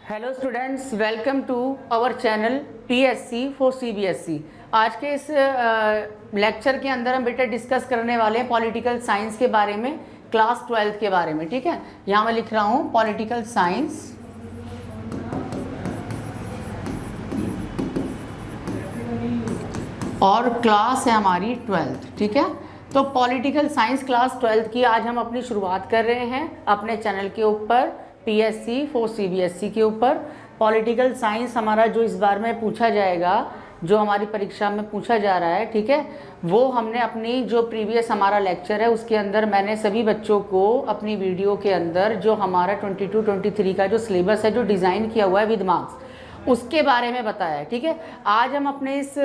Hello students, welcome to our channel PSC for CBSE. आज के इस लेक्चर के अंदर हम बेटा डिस्कस करने वाले हैं पॉलिटिकल साइंस के बारे में, क्लास 12 के बारे में। ठीक है, यहाँ मैं लिख रहा हूँ पॉलिटिकल साइंस और क्लास है हमारी 12th। ठीक है, तो पॉलिटिकल साइंस क्लास 12th की आज हम अपनी शुरुआत कर रहे हैं अपने चैनल के ऊपर, पीएससी फॉर सीबीएसई के ऊपर। पॉलिटिकल साइंस हमारा जो इस बार में पूछा जाएगा, जो हमारी परीक्षा में पूछा जा रहा है, ठीक है, वो हमने अपनी जो प्रीवियस हमारा लेक्चर है उसके अंदर मैंने सभी बच्चों को अपनी वीडियो के अंदर जो हमारा 22-23 का जो सिलेबस है, जो डिज़ाइन किया हुआ है विद मार्क्स, उसके बारे में बताया है। ठीक है, आज हम अपने इस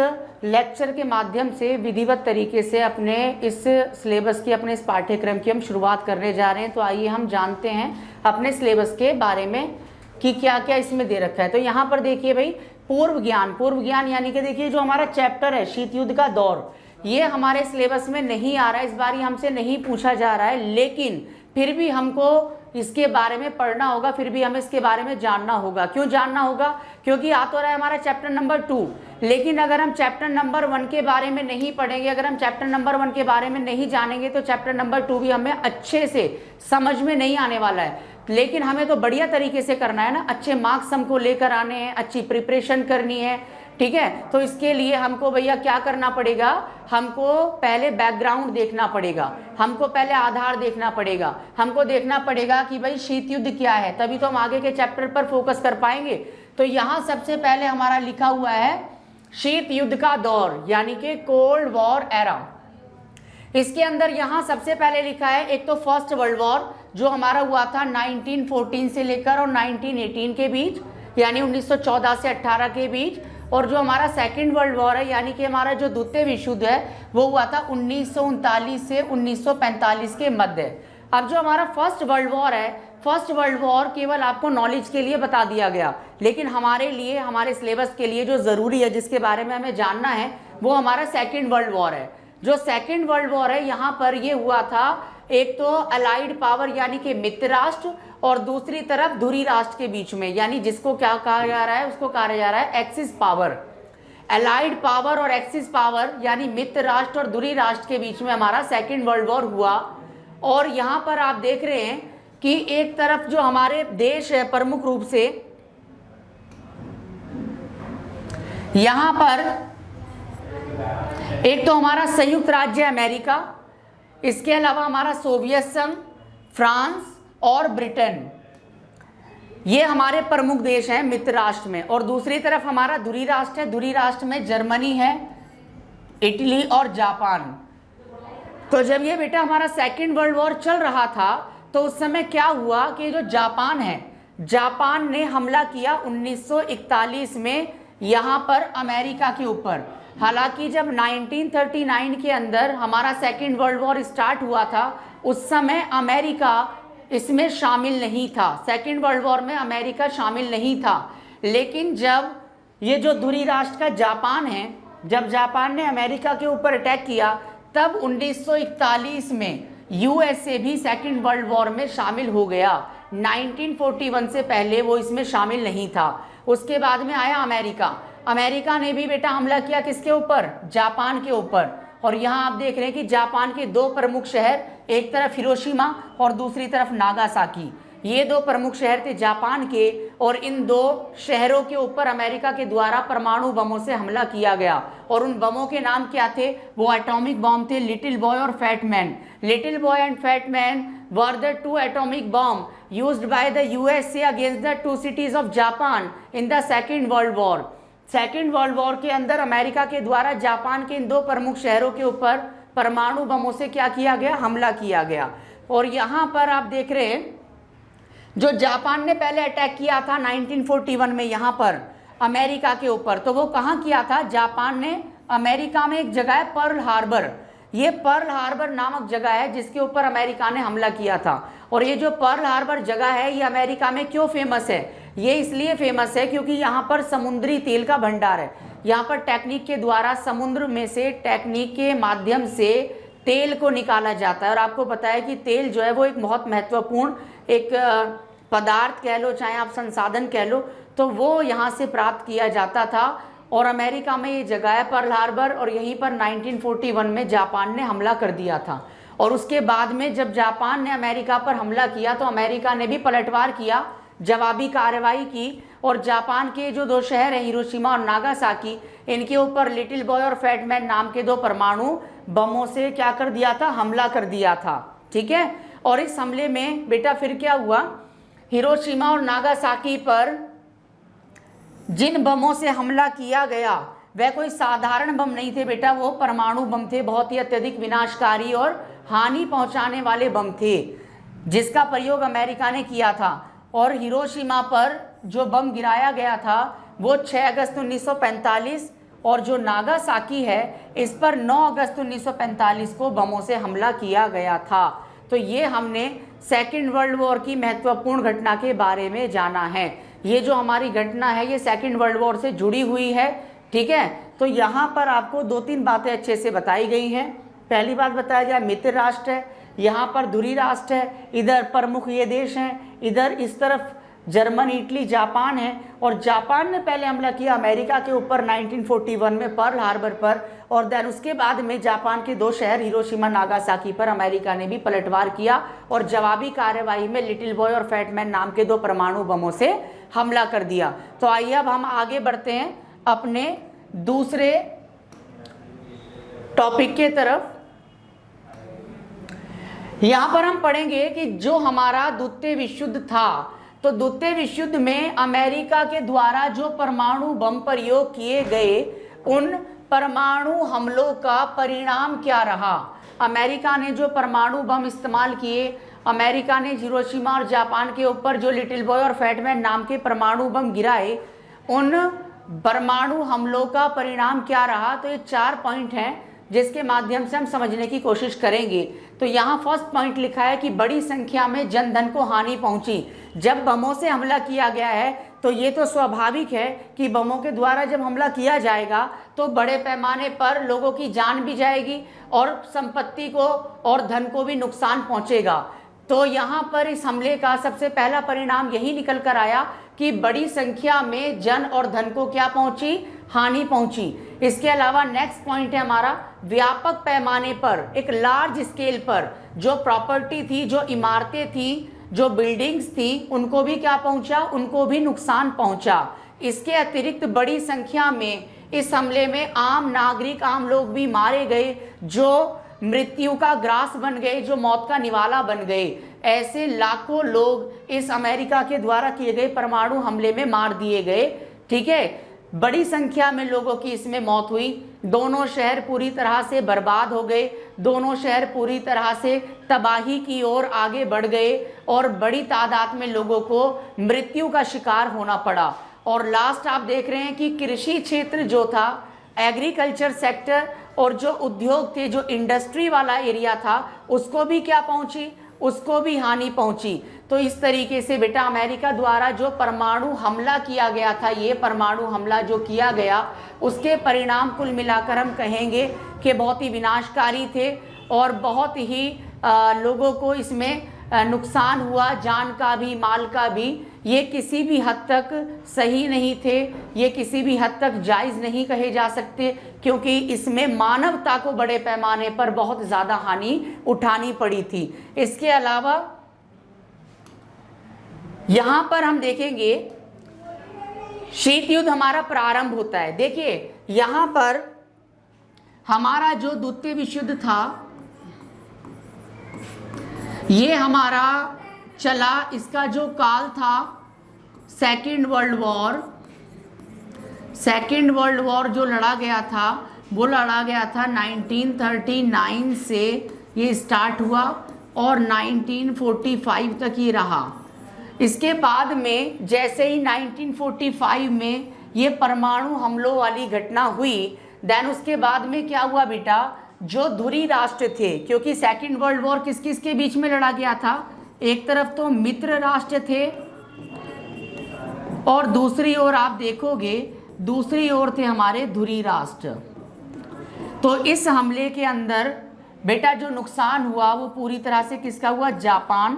लेक्चर के माध्यम से विधिवत तरीके से अपने इस सिलेबस की, अपने इस पाठ्यक्रम की हम शुरुआत करने जा रहे हैं। तो आइए हम जानते हैं अपने सिलेबस के बारे में कि क्या क्या इसमें दे रखा है। तो यहाँ पर देखिए भाई, पूर्व ज्ञान यानी कि देखिए जो हमारा चैप्टर है शीत युद्ध का दौर, ये हमारे सिलेबस में नहीं आ रहा है, इस बार ये हमसे नहीं पूछा जा रहा है, लेकिन फिर भी हमको इसके बारे में पढ़ना होगा, फिर भी हमें इसके बारे में जानना होगा। क्यों जानना होगा? क्योंकि आ तो रहा है हमारा चैप्टर नंबर 2, लेकिन अगर हम चैप्टर नंबर 1 के बारे में नहीं पढ़ेंगे, अगर हम चैप्टर नंबर 1 के बारे में नहीं जानेंगे, तो चैप्टर नंबर 2 भी हमें अच्छे से समझ में नहीं आने वाला है। लेकिन हमें तो बढ़िया तरीके से करना है ना, अच्छे मार्क्स हमको लेकर आने हैं, अच्छी प्रिपरेशन करनी है। ठीक है, तो इसके लिए हमको भैया क्या करना पड़ेगा, हमको पहले बैकग्राउंड देखना पड़ेगा, हमको पहले आधार देखना पड़ेगा, हमको देखना पड़ेगा कि भाई शीत युद्ध क्या है, तभी तो हम आगे के चैप्टर पर फोकस कर पाएंगे। तो यहाँ सबसे पहले हमारा लिखा हुआ है शीत युद्ध का दौर, यानी कि कोल्ड वॉर एरा। इसके अंदर यहाँ सबसे पहले लिखा है एक तो फर्स्ट वर्ल्ड वॉर, जो हमारा हुआ था 1914 से लेकर और 1918 के बीच, यानी 1914 से 18 के बीच। और जो हमारा सेकेंड वर्ल्ड वॉर है, यानी कि हमारा जो द्वितीय विश्व युद्ध है, वो हुआ था 1939 से 1945 के मध्य। अब जो हमारा फर्स्ट वर्ल्ड वॉर है, फर्स्ट वर्ल्ड वॉर केवल आपको नॉलेज के लिए बता दिया गया, लेकिन हमारे लिए, हमारे सिलेबस के लिए जो ज़रूरी है, जिसके बारे में हमें जानना है, वो हमारा सेकेंड वर्ल्ड वॉर है। जो सेकेंड वर्ल्ड वॉर है, यहाँ पर ये हुआ था एक तो अलाइड पावर यानी कि मित्र राष्ट्र, और दूसरी तरफ धुरी राष्ट्र के बीच में, यानी जिसको क्या कहा जा रहा है, उसको कहा जा रहा है एक्सिस पावर। अलाइड पावर और एक्सिस पावर यानी मित्र राष्ट्र और धुरी राष्ट्र के बीच में हमारा सेकेंड वर्ल्ड वॉर हुआ। और यहाँ पर आप देख रहे हैं कि एक तरफ जो हमारे देश है प्रमुख रूप से, यहाँ पर एक तो हमारा संयुक्त राज्य अमेरिका, इसके अलावा हमारा सोवियत संघ, फ्रांस और ब्रिटेन, ये हमारे प्रमुख देश हैं मित्र राष्ट्र में। और दूसरी तरफ हमारा धुरी राष्ट्र है, धुरी राष्ट्र में जर्मनी है, इटली और जापान। तो जब ये बेटा हमारा सेकेंड वर्ल्ड वॉर चल रहा था, तो उस समय क्या हुआ कि जो जापान है, जापान ने हमला किया 1941 में यहाँ पर अमेरिका के ऊपर। हालांकि जब 1939 के अंदर हमारा सेकेंड वर्ल्ड वॉर स्टार्ट हुआ था, उस समय अमेरिका इसमें शामिल नहीं था, सेकेंड वर्ल्ड वॉर में अमेरिका शामिल नहीं था। लेकिन जब ये जो धुरी राष्ट्र का जापान है, जब जापान ने अमेरिका के ऊपर अटैक किया, तब 1941 में यूएसए भी सेकेंड वर्ल्ड वॉर में शामिल हो गया। 1941 से पहले वो इसमें शामिल नहीं था। उसके बाद में आया अमेरिका, अमेरिका ने भी बेटा हमला किया किसके ऊपर, जापान के ऊपर। और यहाँ आप देख रहे हैं कि जापान के दो प्रमुख शहर, एक तरफ हिरोशिमा और दूसरी तरफ नागासाकी, ये दो प्रमुख शहर थे जापान के। और इन दो शहरों के ऊपर अमेरिका के द्वारा परमाणु बमों से हमला किया गया। और उन बमों के नाम क्या थे, वो एटॉमिक बॉम्ब थे, लिटिल बॉय और fat man. Little boy and fat man were the two atomic bomb used by the USA against the two cities of Japan in the second world war. Second world war के अंदर America के द्वारा Japan के इन दो प्रमुख शहरों के ऊपर परमाणु बमों से क्या किया गया, हमला किया गया। और यहाँ पर आप देख रहे हैं, जो जापान ने पहले अटैक किया था 1941 में यहाँ पर अमेरिका के ऊपर, तो वो कहाँ किया था, जापान ने अमेरिका में एक जगह है पर्ल हार्बर, ये पर्ल हार्बर नामक जगह है जिसके ऊपर अमेरिका ने हमला किया था। और ये जो पर्ल हार्बर जगह है, ये अमेरिका में क्यों फेमस है, ये इसलिए फेमस है क्योंकि यहाँ पर समुद्री तेल का भंडार है। यहाँ पर टेक्निक के द्वारा, समुद्र में से टेक्निक के माध्यम से तेल को निकाला जाता है। और आपको पता है कि तेल जो है वो एक बहुत महत्वपूर्ण एक पदार्थ कह लो चाहे आप संसाधन कह लो, तो वो यहाँ से प्राप्त किया जाता था। और अमेरिका में ये जगह है पर्ल हार्बर, और यहीं पर 1941 में जापान ने हमला कर दिया था। और उसके बाद में जब जापान ने अमेरिका पर हमला किया तो अमेरिका ने भी पलटवार किया, जवाबी कार्रवाई की, और जापान के जो 2 शहर हैं हिरोशिमा और नागासाकी, इनके ऊपर लिटिल बॉय और फैट मैन नाम के 2 परमाणु बमों से क्या कर दिया था, हमला कर दिया था। ठीक है। और इस हमले में बेटा फिर क्या हुआ, हिरोशिमा और नागासाकी पर जिन बमों से हमला किया गया वह कोई साधारण बम नहीं थे बेटा, वो परमाणु बम थे, बहुत ही अत्यधिक विनाशकारी और हानि पहुंचाने वाले बम थे, जिसका प्रयोग अमेरिका ने किया था। और हिरोशिमा पर जो बम गिराया गया था वो 6 अगस्त 1945, और जो नागासाकी है इस पर 9 अगस्त 1945 को बमों से हमला किया गया था। तो ये हमने सेकेंड वर्ल्ड वॉर की महत्वपूर्ण घटना के बारे में जाना है। ये जो हमारी घटना है ये सेकेंड वर्ल्ड वॉर से जुड़ी हुई है। ठीक है। तो यहाँ पर आपको 2-3 बातें अच्छे से बताई गई हैं। पहली बात बताया जाए, मित्र राष्ट्र है, यहाँ पर धुरी राष्ट्र है, इधर प्रमुख ये देश हैं, इधर इस तरफ जर्मनी, इटली, जापान है। और जापान ने पहले हमला किया अमेरिका के ऊपर 1941 में पर्ल हार्बर पर, और देन उसके बाद में जापान के 2 शहर हिरोशिमा नागासाकी पर अमेरिका ने भी पलटवार किया और जवाबी कार्रवाई में लिटिल बॉय और फैट मैन नाम के 2 परमाणु बमों से हमला कर दिया। तो आइए अब हम आगे बढ़ते हैं अपने दूसरे टॉपिक के तरफ। यहां पर हम पढ़ेंगे कि जो हमारा द्वितीय विश्व युद्ध था, तो द्वितीय विश्व युद्ध में अमेरिका के द्वारा जो परमाणु बम प्रयोग किए गए, उन परमाणु हमलों का परिणाम क्या रहा। अमेरिका ने जो परमाणु बम इस्तेमाल किए, अमेरिका ने हिरोशिमा और जापान के ऊपर जो लिटिल बॉय और फैट मैन नाम के परमाणु बम गिराए, उन परमाणु हमलों का परिणाम क्या रहा। तो ये 4 पॉइंट हैं जिसके माध्यम से हम समझने की कोशिश करेंगे। तो यहाँ फर्स्ट पॉइंट लिखा है कि बड़ी संख्या में जनधन को हानि पहुंची। जब बमों से हमला किया गया है तो ये तो स्वाभाविक है कि बमों के द्वारा जब हमला किया जाएगा तो बड़े पैमाने पर लोगों की जान भी जाएगी और संपत्ति को और धन को भी नुकसान पहुंचेगा। तो यहाँ पर इस हमले का सबसे पहला परिणाम यही निकल कर आया कि बड़ी संख्या में जन और धन को क्या पहुंची, हानि पहुंची। इसके अलावा नेक्स्ट पॉइंट है हमारा, व्यापक पैमाने पर, एक लार्ज स्केल पर जो प्रॉपर्टी थी, जो इमारतें थी, जो बिल्डिंग्स थी, उनको भी क्या पहुंचा, उनको भी नुकसान पहुंचा। इसके अतिरिक्त बड़ी संख्या में इस हमले में आम नागरिक, आम लोग भी मारे गए, जो मृत्यु का ग्रास बन गए, जो मौत का निवाला बन गए। ऐसे लाखों लोग इस अमेरिका के द्वारा किए गए परमाणु हमले में मार दिए गए। ठीक है। बड़ी संख्या में लोगों की इसमें मौत हुई। दोनों शहर पूरी तरह से बर्बाद हो गए, दोनों शहर पूरी तरह से तबाही की ओर आगे बढ़ गए और बड़ी तादाद में लोगों को मृत्यु का शिकार होना पड़ा। और लास्ट आप देख रहे हैं कि कृषि क्षेत्र जो था, एग्रीकल्चर सेक्टर, और जो उद्योग थे, जो इंडस्ट्री वाला एरिया था, उसको भी क्या पहुंची, उसको भी हानि पहुंची। तो इस तरीके से बेटा अमेरिका द्वारा जो परमाणु हमला किया गया था, ये परमाणु हमला जो किया गया, उसके परिणाम कुल मिलाकर हम कहेंगे कि बहुत ही विनाशकारी थे और बहुत ही लोगों को इसमें नुकसान हुआ, जान का भी, माल का भी। ये किसी भी हद तक सही नहीं थे, ये किसी भी हद तक जायज़ नहीं कहे जा सकते, क्योंकि इसमें मानवता को बड़े पैमाने पर बहुत ज़्यादा हानि उठानी पड़ी थी। इसके अलावा यहाँ पर हम देखेंगे शीत युद्ध हमारा प्रारंभ होता है। देखिए यहाँ पर हमारा जो द्वितीय विश्व युद्ध था ये हमारा चला, इसका जो काल था सेकेंड वर्ल्ड वॉर जो लड़ा गया था वो लड़ा गया था 1939 से ये स्टार्ट हुआ और 1945 तक ये रहा। इसके बाद में जैसे ही 1945 में ये परमाणु हमलों वाली घटना हुई, देन उसके बाद में क्या हुआ बेटा, जो धुरी राष्ट्र थे, क्योंकि सेकेंड वर्ल्ड वॉर किस किस के बीच में लड़ा गया था, एक तरफ तो मित्र राष्ट्र थे और दूसरी ओर आप देखोगे दूसरी ओर थे हमारे धुरी राष्ट्र। तो इस हमले के अंदर बेटा जो नुकसान हुआ वो पूरी तरह से किसका हुआ, जापान,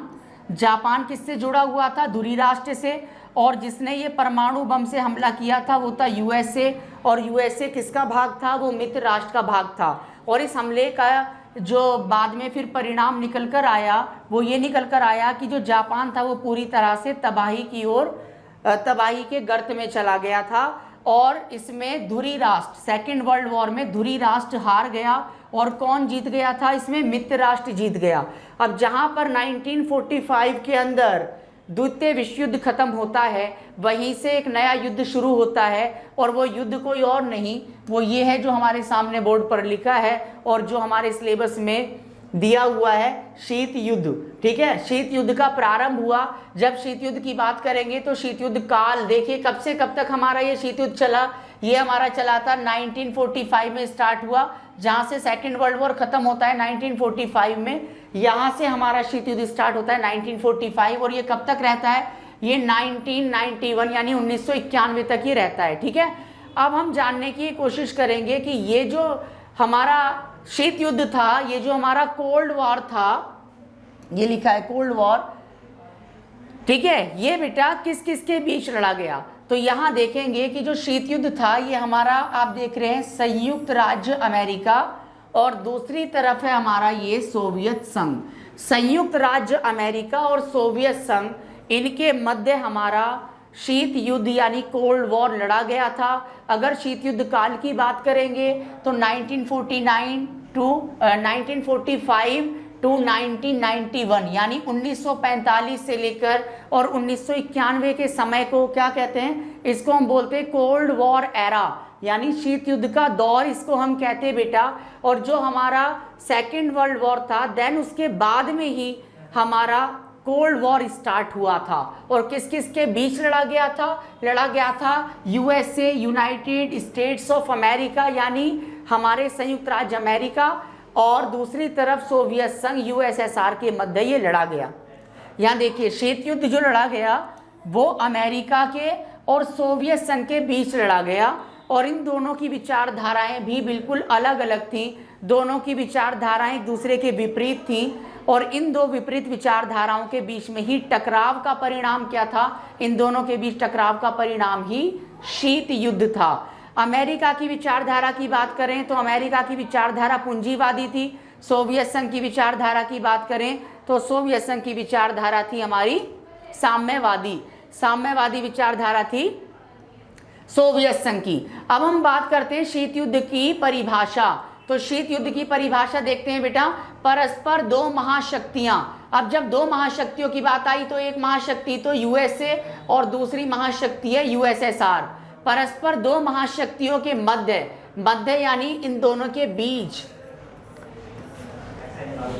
जापान किससे जुड़ा हुआ था? धुरी राष्ट्र से। और जिसने ये परमाणु बम से हमला किया था वो था यूएसए, और यूएसए किसका भाग था? वो मित्र राष्ट्र का भाग था। और इस हमले का जो बाद में फिर परिणाम निकल कर आया वो ये निकल कर आया कि जो जापान था वो पूरी तरह से तबाही की ओर, तबाही के गर्त में चला गया था। और इसमें धुरी राष्ट्र, सेकेंड वर्ल्ड वॉर में धुरी राष्ट्र हार गया। और कौन जीत गया था? इसमें मित्र राष्ट्र जीत गया। अब जहां पर 1945 के अंदर द्वितीय विश्व युद्ध खत्म होता है, वहीं से एक नया युद्ध शुरू होता है, और वो युद्ध कोई और नहीं, वो ये है जो हमारे सामने बोर्ड पर लिखा है और जो हमारे सिलेबस में दिया हुआ है, शीत युद्ध। ठीक है, शीत युद्ध का प्रारंभ हुआ। जब शीत युद्ध की बात करेंगे तो शीत युद्ध काल देखिए कब से कब तक हमारा ये शीत युद्ध चला। ये हमारा चला था 1945 में स्टार्ट हुआ, जहां से सेकेंड वर्ल्ड वॉर खत्म होता है 1945 में। यहाँ से हमारा शीत युद्ध स्टार्ट होता है 1945, और ये कब तक रहता है? ये 1991 यानी 1991 तक ही रहता है। ठीक है, अब हम जानने की कोशिश करेंगे कि ये जो हमारा शीत युद्ध था, ये जो हमारा कोल्ड वॉर था, ये लिखा है कोल्ड वॉर। ठीक है, ये बेटा किस किस के बीच लड़ा गया? तो यहां देखेंगे कि जो शीत युद्ध था ये हमारा, आप देख रहे हैं, संयुक्त राज्य अमेरिका, और दूसरी तरफ है हमारा ये सोवियत संघ। संयुक्त राज्य अमेरिका और सोवियत संघ, इनके मध्य हमारा शीत युद्ध यानी कोल्ड वॉर लड़ा गया था। अगर शीत युद्ध काल की बात करेंगे तो 1945 टू 1991 यानी 1945 से लेकर और 1991 के समय को क्या कहते हैं? इसको हम बोलते हैं कोल्ड वॉर एरा, यानी शीत युद्ध का दौर इसको हम कहते हैं बेटा। और जो हमारा सेकेंड वर्ल्ड वॉर था, देन उसके बाद में ही हमारा कोल्ड वॉर स्टार्ट हुआ था। और किस किस के बीच लड़ा गया था? लड़ा गया था USA, United states of America यानी हमारे संयुक्त राज्य अमेरिका, और दूसरी तरफ सोवियत संघ यूएसएसआर के मध्य ये लड़ा गया। यहाँ देखिए शीत युद्ध जो लड़ा गया वो अमेरिका के और सोवियत संघ के बीच लड़ा गया, और इन दोनों की विचारधाराएं भी बिल्कुल अलग अलग थी। दोनों की विचारधाराएं एक दूसरे के विपरीत थी, और इन दो विपरीत विचारधाराओं के बीच में ही टकराव का परिणाम क्या था? इन दोनों के बीच टकराव का परिणाम ही शीत युद्ध था। अमेरिका की विचारधारा की बात करें तो अमेरिका की विचारधारा पूंजीवादी थी। सोवियत संघ की विचारधारा की बात करें तो सोवियत संघ की विचारधारा थी हमारी साम्यवादी। साम्यवादी विचारधारा थी सोवियत संघ की। अब हम बात करते हैं शीत युद्ध की परिभाषा। तो शीत युद्ध की परिभाषा देखते हैं बेटा, परस्पर दो महाशक्तियां। अब जब दो महाशक्तियों की बात आई तो एक महाशक्ति तो यूएसए और दूसरी महाशक्ति है यूएसएसआर। परस्पर दो महाशक्तियों के मध्य यानी इन दोनों के बीच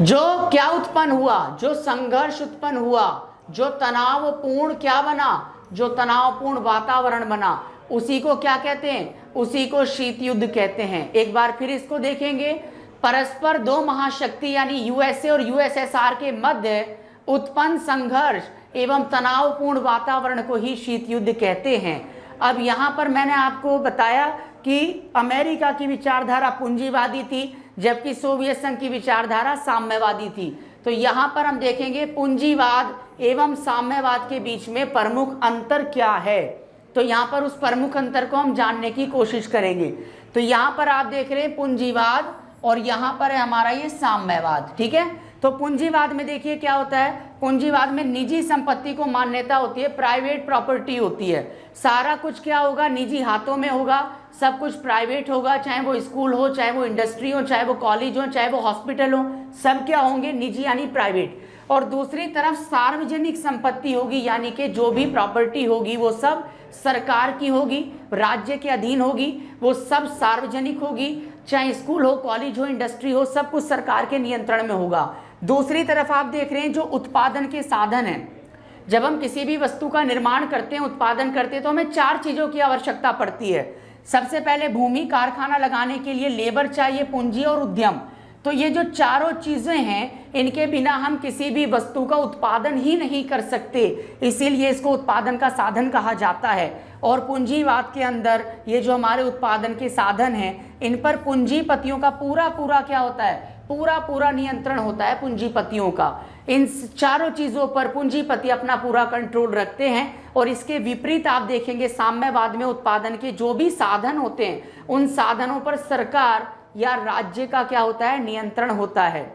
जो क्या उत्पन्न हुआ, जो संघर्ष उत्पन्न हुआ, जो तनावपूर्ण क्या बना, जो तनावपूर्ण वातावरण बना, उसी को क्या कहते हैं? उसी को शीत युद्ध कहते हैं। एक बार फिर इसको देखेंगे, परस्पर दो महाशक्ति यानी यूएसए और यूएसएसआर के मध्य उत्पन्न संघर्ष एवं तनावपूर्ण वातावरण को ही शीत युद्ध कहते हैं। अब यहाँ पर मैंने आपको बताया कि अमेरिका की विचारधारा पूंजीवादी थी, जबकि सोवियत संघ की विचारधारा साम्यवादी थी। तो यहाँ पर हम देखेंगे पूंजीवाद एवं साम्यवाद के बीच में प्रमुख अंतर क्या है। तो यहाँ पर उस प्रमुख अंतर को हम जानने की कोशिश करेंगे। तो यहाँ पर आप देख रहे हैं पूंजीवाद, और यहाँ पर है हमारा ये साम्यवाद। ठीक है, तो पूंजीवाद में देखिए क्या होता है। पूंजीवाद में निजी संपत्ति को मान्यता होती है, प्राइवेट प्रॉपर्टी होती है। सारा कुछ क्या होगा? निजी हाथों में होगा, सब कुछ प्राइवेट होगा, चाहे वो स्कूल हो, चाहे वो इंडस्ट्री हो, चाहे वो कॉलेज हो, चाहे वो हॉस्पिटल हो, सब क्या होंगे? निजी यानी प्राइवेट। और दूसरी तरफ सार्वजनिक संपत्ति होगी, यानी कि जो भी प्रॉपर्टी होगी वो सब सरकार की होगी, राज्य के अधीन होगी, वो सब सार्वजनिक होगी, चाहे स्कूल हो, कॉलेज हो, इंडस्ट्री हो, सब कुछ सरकार के नियंत्रण में होगा। दूसरी तरफ आप देख रहे हैं जो उत्पादन के साधन हैं। जब हम किसी भी वस्तु का निर्माण करते हैं, उत्पादन करते हैं, तो हमें चार चीज़ों की आवश्यकता पड़ती है। सबसे पहले भूमि, कारखाना लगाने के लिए लेबर चाहिए, पूंजी और उद्यम। तो ये जो चारों चीज़ें हैं, इनके बिना हम किसी भी वस्तु का उत्पादन ही नहीं कर सकते, इसीलिए इसको उत्पादन का साधन कहा जाता है। और पूंजीवाद के अंदर ये जो हमारे उत्पादन के साधन हैं, इन पर पूंजीपतियों का पूरा क्या होता है? पूरा पूरा नियंत्रण होता है पूंजीपतियों का। इन चारों चीज़ों पर पूंजीपति अपना पूरा कंट्रोल रखते हैं। और इसके विपरीत आप देखेंगे साम्यवाद में उत्पादन के जो भी साधन होते हैं उन साधनों पर सरकार या राज्य का क्या होता है, नियंत्रण होता है।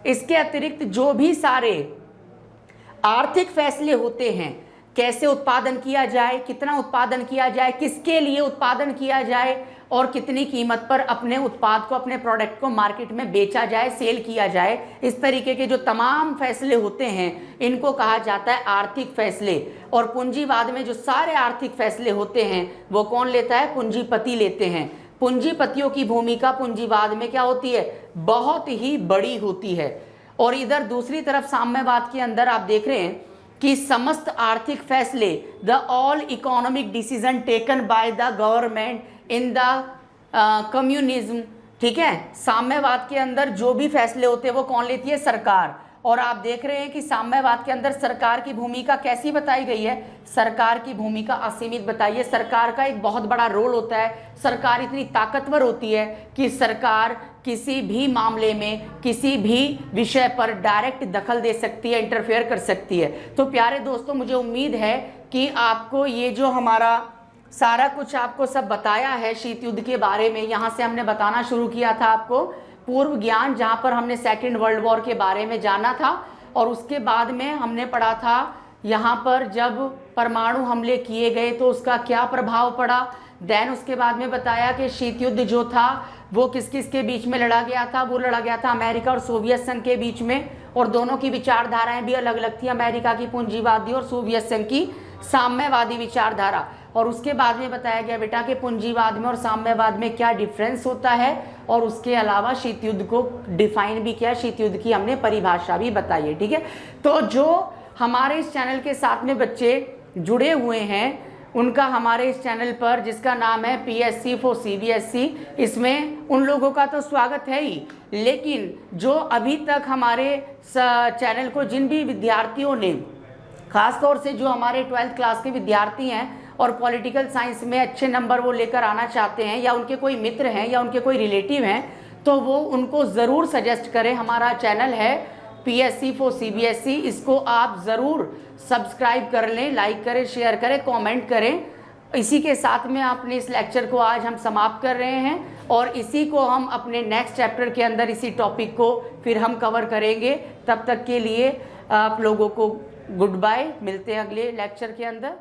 इसके अतिरिक्त जो भी सारे आर्थिक फैसले होते हैं, कैसे उत्पादन किया जाए, कितना उत्पादन किया जाए, किसके लिए उत्पादन किया जाए और कितनी कीमत पर अपने उत्पाद को, अपने प्रोडक्ट को मार्केट में बेचा जाए, सेल किया जाए, इस तरीके के जो तमाम फैसले होते हैं इनको कहा जाता है आर्थिक फैसले। और पूंजीवाद में जो सारे आर्थिक फैसले होते हैं वो कौन लेता है, पूंजीपति लेते हैं। पूंजीपतियों की भूमिका पूंजीवाद में क्या होती है, बहुत ही बड़ी होती है। और इधर दूसरी तरफ साम्यवाद के अंदर आप देख रहे हैं कि समस्त आर्थिक फैसले, the all economic decision taken by the government in the communism, ठीक है, साम्यवाद के अंदर जो भी फैसले होते हैं वो कौन लेती है, सरकार। और आप देख रहे हैं कि साम्यवाद के अंदर सरकार की भूमिका कैसी बताई गई है, सरकार की भूमिका असीमित बताई है। सरकार का एक बहुत बड़ा रोल होता है। सरकार इतनी ताकतवर होती है कि सरकार किसी भी मामले में, किसी भी विषय पर डायरेक्ट दखल दे सकती है, इंटरफेयर कर सकती है। तो प्यारे दोस्तों, मुझे उम्मीद है कि आपको ये जो हमारा सारा कुछ आपको सब बताया है शीत युद्ध के बारे में, यहाँ से हमने बताना शुरू किया था आपको पूर्व ज्ञान, जहाँ पर हमने सेकेंड वर्ल्ड वॉर के बारे में जाना था। और उसके बाद में हमने पढ़ा था यहाँ पर जब परमाणु हमले किए गए तो उसका क्या प्रभाव पड़ा। देन उसके बाद में बताया कि शीत युद्ध जो था वो किस किस के बीच में लड़ा गया था, वो लड़ा गया था अमेरिका और सोवियत संघ के बीच में। और दोनों की विचारधाराएं भी अलग अलग थी, अमेरिका की पूंजीवादी और सोवियत संघ की साम्यवादी विचारधारा। और उसके बाद में बताया गया बेटा कि पूंजीवाद में और साम्यवाद में क्या डिफरेंस होता है। और उसके अलावा शीत युद्ध को डिफाइन भी किया, शीत युद्ध की हमने परिभाषा भी बताई है, ठीक है। तो जो हमारे इस चैनल के साथ में बच्चे जुड़े हुए हैं उनका हमारे इस चैनल पर, जिसका नाम है PSC for CBSE, इसमें उन लोगों का तो स्वागत है ही, लेकिन जो अभी तक हमारे चैनल को जिन भी विद्यार्थियों ने, खास तौर से जो हमारे 12th क्लास के विद्यार्थी हैं और पॉलिटिकल साइंस में अच्छे नंबर वो लेकर आना चाहते हैं, या उनके कोई मित्र हैं या उनके कोई रिलेटिव हैं, तो वो उनको ज़रूर सजेस्ट करें। हमारा चैनल है PSC for CBSE, इसको आप ज़रूर सब्सक्राइब कर लें, लाइक करें, शेयर करें, कमेंट करें। इसी के साथ में अपने इस लेक्चर को आज हम समाप्त कर रहे हैं और इसी को हम अपने नेक्स्ट चैप्टर के अंदर, इसी टॉपिक को फिर हम कवर करेंगे। तब तक के लिए आप लोगों को गुड बाय, मिलते हैं अगले लेक्चर के अंदर।